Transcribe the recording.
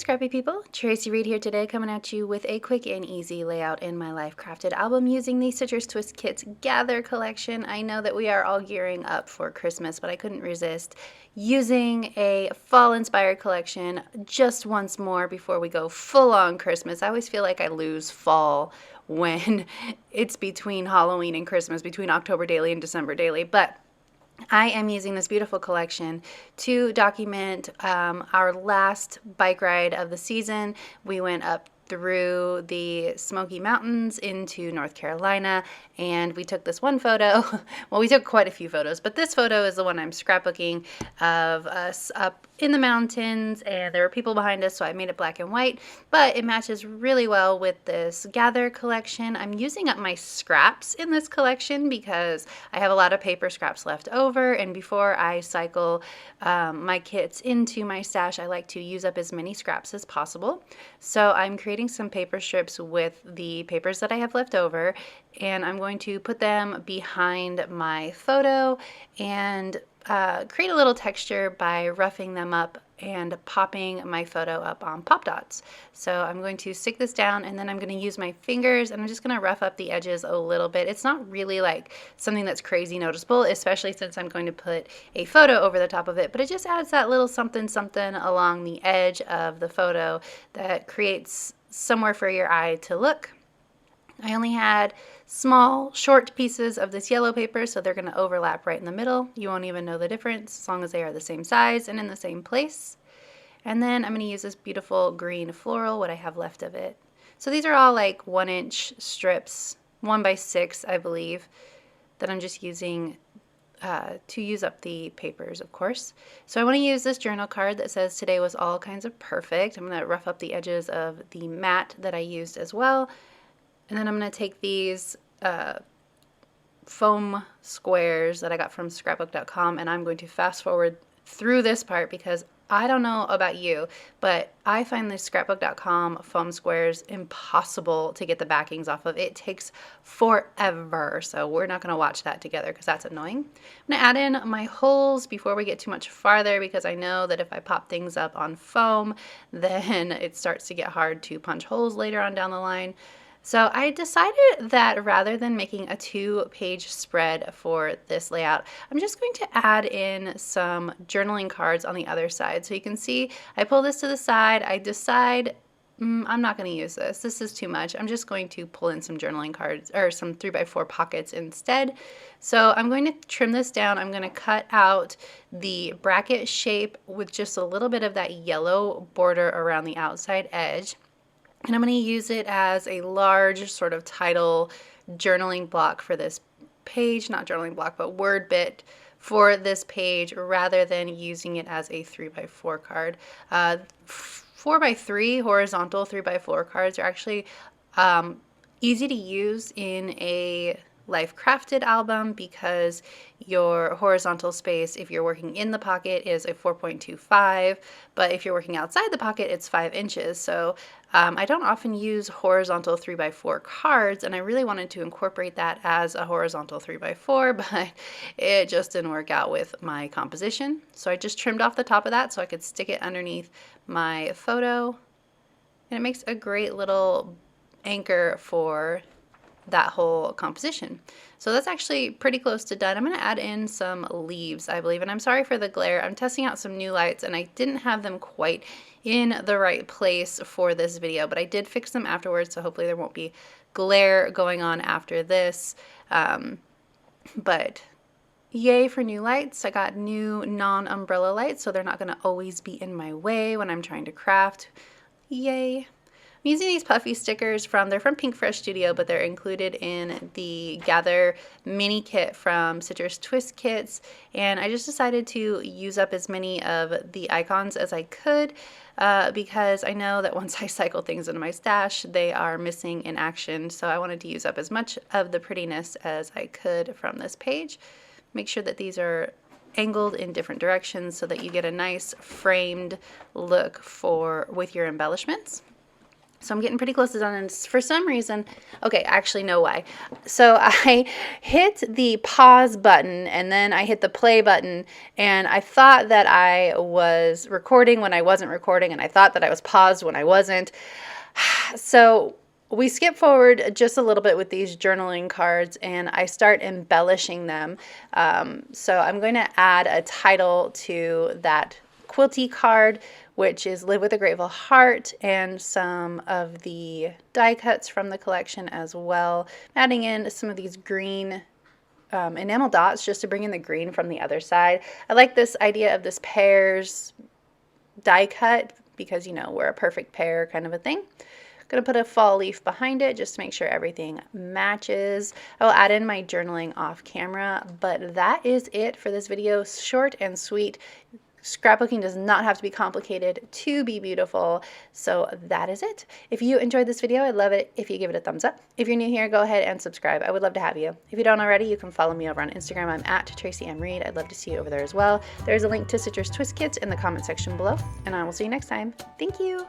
scrappy people, Tracy Reed here today, coming at you with a quick and easy layout in my Life Crafted album using the Citrus Twist Kits Gather collection. I know that we are all gearing up for Christmas, but I couldn't resist using a fall-inspired collection just once more before we go full-on Christmas. I always feel like I lose fall when it's between Halloween and Christmas, between October daily and December daily, but I am using this beautiful collection to document our last bike ride of the season. We went up through the Smoky Mountains into North Carolina, and we took this one photo. Well, we took quite a few photos, but this photo is the one I'm scrapbooking of us up in the mountains, and there were people behind us, so I made it black and white, but it matches really well with this Gather collection. I'm using up my scraps in this collection because I have a lot of paper scraps left over, and before I cycle my kits into my stash, I like to use up as many scraps as possible. So I'm creating some paper strips with the papers that I have left over, and I'm going to put them behind my photo and create a little texture by roughing them up and popping my photo up on pop dots. So I'm going to stick this down, and then I'm going to use my fingers, and I'm just going to rough up the edges a little bit. It's not really like something that's crazy noticeable, especially since I'm going to put a photo over the top of it, but it just adds that little something something along the edge of the photo that creates somewhere for your eye to look. I only had small, short pieces of this yellow paper, so they're going to overlap right in the middle. You won't even know the difference as long as they are the same size and in the same place. And then I'm going to use this beautiful green floral, what I have left of it. So these are all like 1-inch strips, 1x6, I believe, that I'm just using to use up the papers, of course. So I want to use this journal card that says today was all kinds of perfect. I'm going to rough up the edges of the mat that I used as well. And then I'm going to take these foam squares that I got from scrapbook.com, and I'm going to fast forward through this part because I don't know about you, but I find the scrapbook.com foam squares impossible to get the backings off of. It takes forever, so we're not going to watch that together because that's annoying. I'm going to add in my holes before we get too much farther because I know that if I pop things up on foam, then it starts to get hard to punch holes later on down the line. So I decided that rather than making a 2-page spread for this layout, I'm just going to add in some journaling cards on the other side. So you can see I pull this to the side, I decide I'm not going to use this. This is too much. I'm just going to pull in some journaling cards or some 3x4 pockets instead. So I'm going to trim this down. I'm going to cut out the bracket shape with just a little bit of that yellow border around the outside edge. And I'm going to use it as a large sort of title journaling block for this page, not journaling block, but word bit for this page rather than using it as a 3x4 card. 4x3 horizontal 3x4 cards are actually easy to use in a Life Crafted album because your horizontal space, if you're working in the pocket, is a 4.25, but if you're working outside the pocket, it's 5 inches. So I don't often use horizontal 3x4 cards, and I really wanted to incorporate that as a horizontal 3x4, but it just didn't work out with my composition. So I just trimmed off the top of that so I could stick it underneath my photo, and it makes a great little anchor for that whole composition. So that's actually pretty close to done. I'm going to add in some leaves, I believe, and I'm sorry for the glare. I'm testing out some new lights and I didn't have them quite in the right place for this video, but I did fix them afterwards, so hopefully there won't be glare going on after this. But yay for new lights. I got new non-umbrella lights, so they're not going to always be in my way when I'm trying to craft. Yay. I'm using these puffy stickers they're from Pink Fresh Studio, but they're included in the Gather mini kit from Citrus Twist Kits, and I just decided to use up as many of the icons as I could because I know that once I cycle things into my stash, they are missing in action, so I wanted to use up as much of the prettiness as I could from this page. Make sure that these are angled in different directions so that you get a nice framed look with your embellishments. So I'm getting pretty close to done, and for some reason, okay, I actually know why. So I hit the pause button and then I hit the play button, and I thought that I was recording when I wasn't recording, and I thought that I was paused when I wasn't. So we skip forward just a little bit with these journaling cards, and I start embellishing them. So I'm going to add a title to that quilty card, which is Live with a Grateful Heart, and some of the die cuts from the collection as well. Adding in some of these green enamel dots just to bring in the green from the other side. I like this idea of this pairs die cut because, you know, we're a perfect pair kind of a thing. Going to put a fall leaf behind it just to make sure everything matches. I will add in my journaling off camera, but that is it for this video. Short and sweet. Scrapbooking does not have to be complicated to be beautiful. So that is it. If you enjoyed this video, I'd love it if you give it a thumbs up. If you're new here, go ahead and subscribe. I would love to have you. If you don't already, you can follow me over on Instagram. I'm at Tracy M. Reed. I'd love to see you over there as well. There's a link to Citrus Twist Kits in the comment section below, and I will see you next time. Thank you.